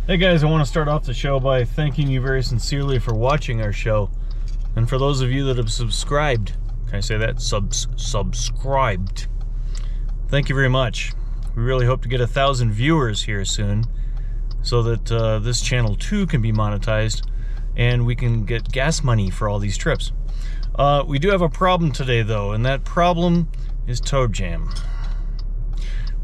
Hey guys, I want to start off the show by thanking you very sincerely for watching our show. And for those of you that have subscribed, can I say that? Subscribed. Thank you very much. We really hope to get 1,000 viewers here soon so that this channel too can be monetized and we can get gas money for all these trips. We do have a problem today though, and that problem is Toe Jam.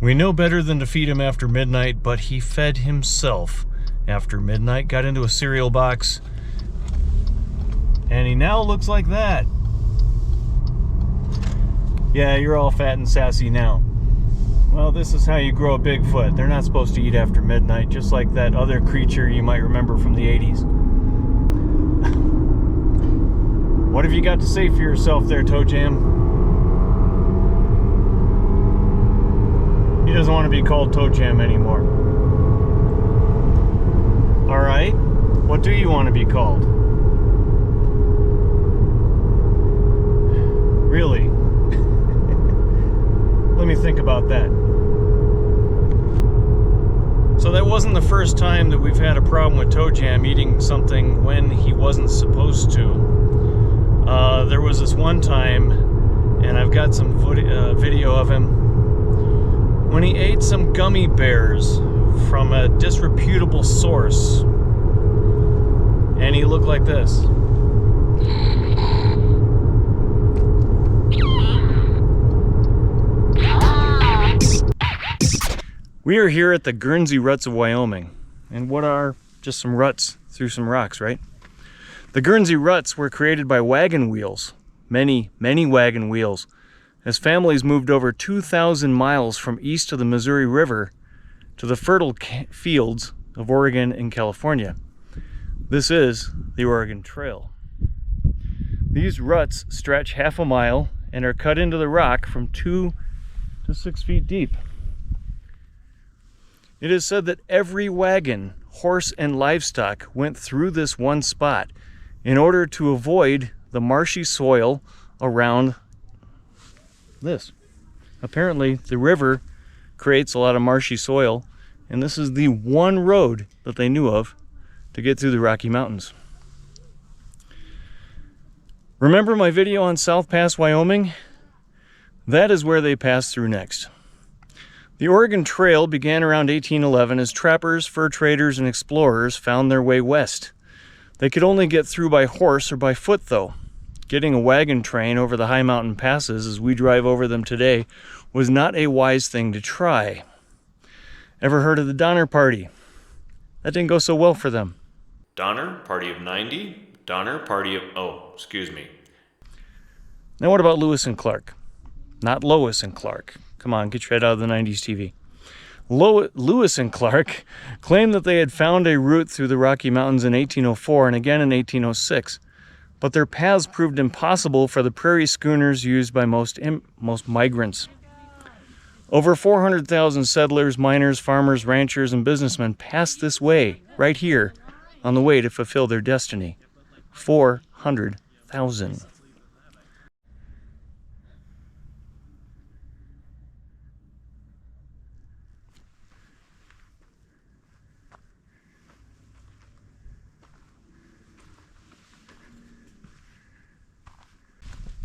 We know better than to feed him after midnight, but he fed himself after midnight, got into a cereal box, and he now looks like that. Yeah, you're all fat and sassy now. Well, this is how you grow a Bigfoot. They're not supposed to eat after midnight, just like that other creature you might remember from the 80s. What have you got to say for yourself there, Toe Jam? He doesn't want to be called Toe Jam anymore. Alright, what do you want to be called? Really? Let me think about that. So that wasn't the first time that we've had a problem with Toe Jam eating something when he wasn't supposed to. There was this one time, and I've got some video of him, when he ate some gummy bears from a disreputable source, and he looked like this. We are here at the Guernsey Ruts of Wyoming, and what are just some ruts through some rocks, right? The Guernsey Ruts were created by wagon wheels, many wagon wheels, as families moved over 2,000 miles from east of the Missouri River to the fertile fields of Oregon and California. This is the Oregon Trail. These ruts stretch half a mile and are cut into the rock from 2 to 6 feet deep. It is said that every wagon, horse, and livestock went through this one spot in order to avoid the marshy soil around this. Apparently, the river creates a lot of marshy soil, and this is the one road that they knew of to get through the Rocky Mountains. Remember my video on South Pass, Wyoming? That is where they passed through next. The Oregon Trail began around 1811 as trappers, fur traders, and explorers found their way west. They could only get through by horse or by foot though. Getting a wagon train over the high mountain passes as we drive over them today was not a wise thing to try. Ever heard of the Donner Party? That didn't go so well for them. Donner, party of 90. Donner, party of... oh, excuse me. Now what about Lewis and Clark? Not Lois and Clark. Come on, get your head out of the 90s TV. Lewis and Clark claimed that they had found a route through the Rocky Mountains in 1804 and again in 1806. But their paths proved impossible for the prairie schooners used by most migrants. Over 400,000 settlers, miners, farmers, ranchers, and businessmen passed this way, right here, on the way to fulfill their destiny. 400,000.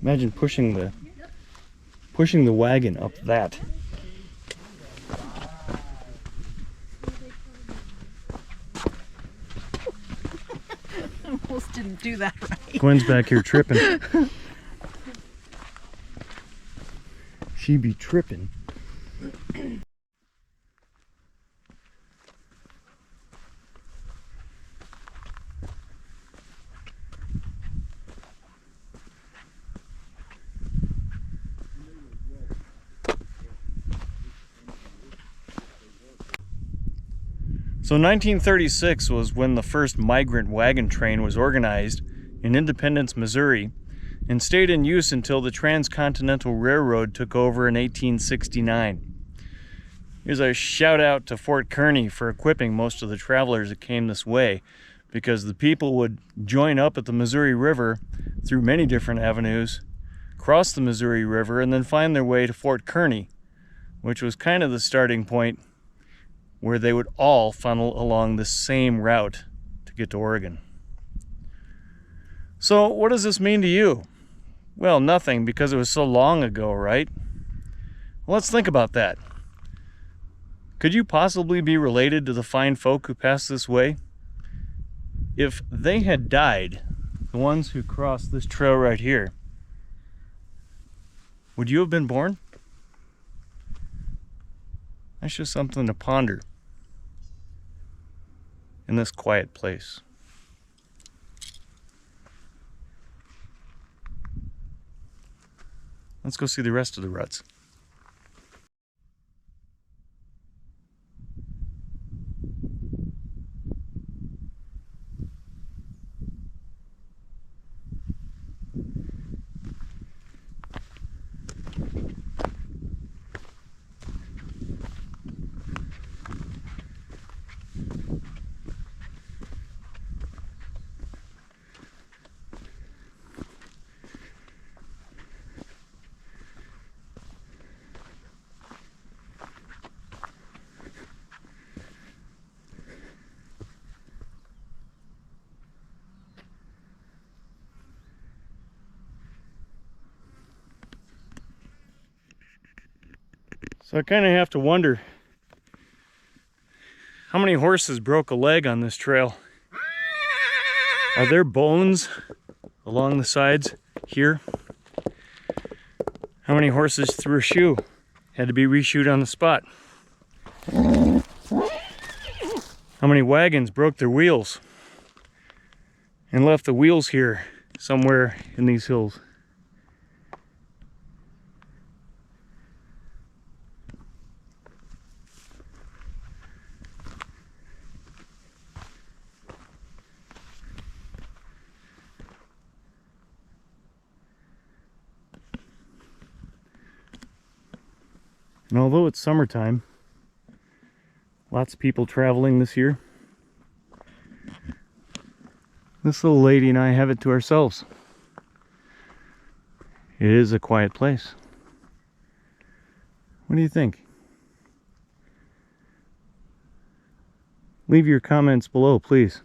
Imagine pushing the wagon up that. Almost didn't do that right. Gwen's back here tripping. She be tripping. So 1936 was when the first migrant wagon train was organized in Independence, Missouri, and stayed in use until the Transcontinental Railroad took over in 1869. Here's a shout out to Fort Kearney for equipping most of the travelers that came this way, because the people would join up at the Missouri River through many different avenues, cross the Missouri River, and then find their way to Fort Kearney, which was kind of the starting point where they would all funnel along the same route to get to Oregon. So what does this mean to you? Well, nothing, because it was so long ago, right? Well, let's think about that. Could you possibly be related to the fine folk who passed this way? If they had died, the ones who crossed this trail right here, would you have been born? That's just something to ponder in this quiet place. Let's go see the rest of the ruts. So I kind of have to wonder how many horses broke a leg on this trail. Are there bones along the sides here? How many horses threw a shoe? Had to be reshoed on the spot. How many wagons broke their wheels and left the wheels here somewhere in these hills? And although it's summertime, lots of people traveling this year, this little lady and I have it to ourselves. It is a quiet place. What do you think? Leave your comments below, please.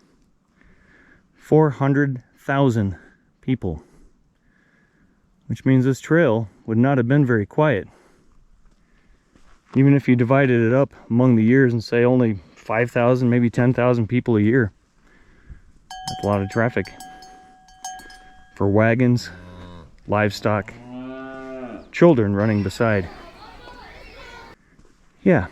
400,000 people, which means this trail would not have been very quiet. Even if you divided it up among the years and say only 5,000, maybe 10,000 people a year. That's a lot of traffic. For wagons, livestock, children running beside. Yeah.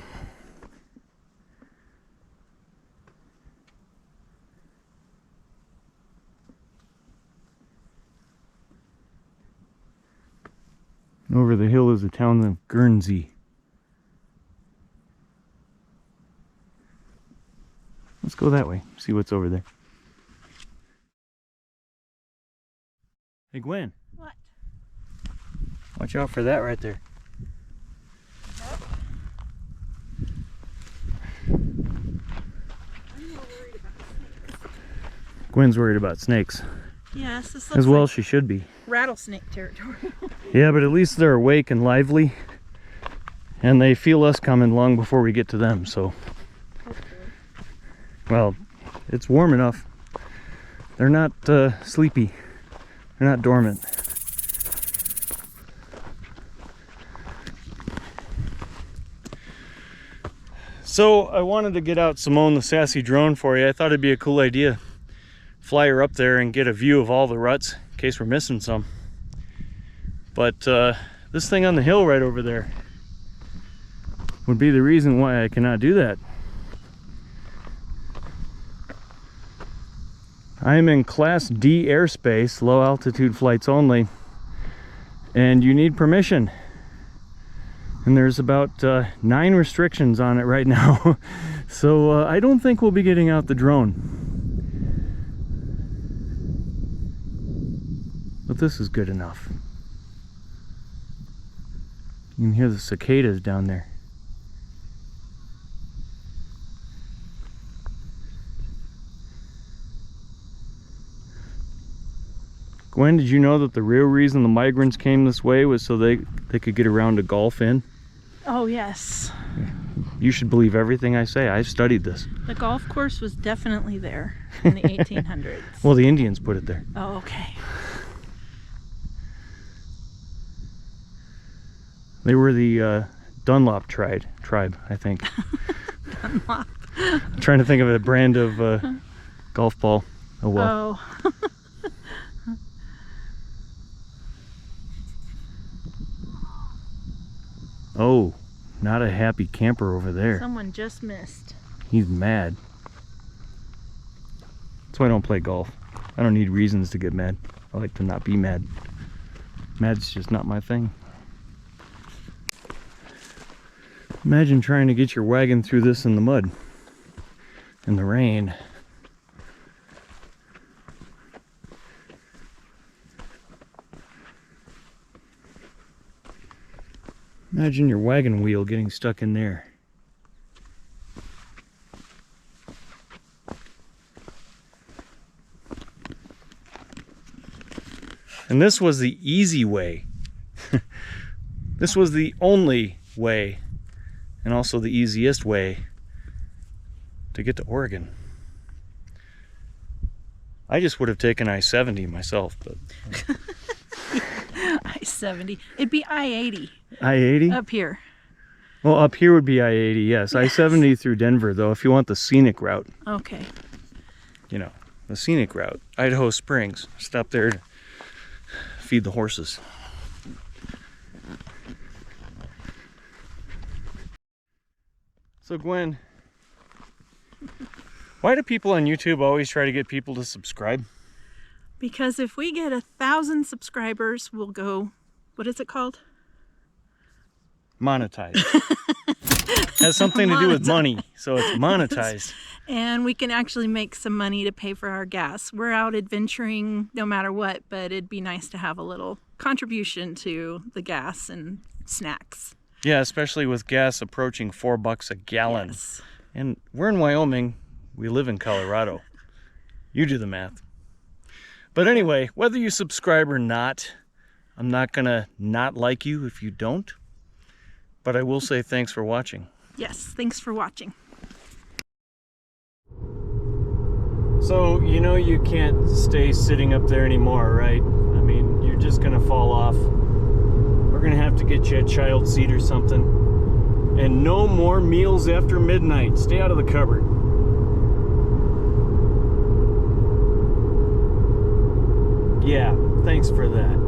Over the hill is the town of Guernsey. Let's go that way, see what's over there. Hey Gwen. What? Watch out for that right there. Yep. I'm more worried about snakes. Gwen's worried about snakes. Yes, this looks As well like she should be. rattlesnake territory. Yeah, but at least they're awake and lively. And they feel us coming long before we get to them, so. Well, it's warm enough. They're not sleepy. They're not dormant. So I wanted to get out Simone the Sassy drone for you. I thought it'd be a cool idea. Fly her up there and get a view of all the ruts in case we're missing some. But this thing on the hill right over there would be the reason why I cannot do that. I'm in Class D airspace, low altitude flights only, and you need permission. And there's about 9 restrictions on it right now. So I don't think we'll be getting out the drone. But this is good enough. You can hear the cicadas down there. Gwen, did you know that the real reason the migrants came this way was so they could get around to Gulf Inn? Oh, yes. You should believe everything I say. I've studied this. The golf course was definitely there in the 1800s. Well, the Indians put it there. Oh, okay. They were the Dunlop tribe, I think. Dunlop. I'm trying to think of a brand of golf ball. Oh well. Oh. Oh, not a happy camper over there. Someone just missed. He's mad. That's why I don't play golf. I don't need reasons to get mad. I like to not be mad. Mad's just not my thing. Imagine trying to get your wagon through this in the mud, in the rain. Imagine your wagon wheel getting stuck in there. And this was the easy way. This was the only way, and also the easiest way to get to Oregon. I just would have taken I-70 myself, but I-70. It'd be I-80 I-80? up here. Well, up here would be I-80, yes. I-70 through Denver, though, if you want the scenic route. Okay. You know, the scenic route. Idaho Springs. Stop there to feed the horses. So, Gwen, why do people on YouTube always try to get people to subscribe? Because if we get 1,000 subscribers, we'll go, what is it called? Monetized. Has something to do with money, so it's monetized. And we can actually make some money to pay for our gas. We're out adventuring no matter what, but it'd be nice to have a little contribution to the gas and snacks. Yeah, especially with gas approaching $4 a gallon. Yes. And we're in Wyoming. We live in Colorado. You do the math. But anyway, whether you subscribe or not, I'm not gonna not like you if you don't. But I will say thanks for watching. Yes, thanks for watching. So, you know you can't stay sitting up there anymore, right? I mean, you're just gonna fall off. We're gonna have to get you a child seat or something. And no more meals after midnight. Stay out of the cupboard. Yeah, thanks for that.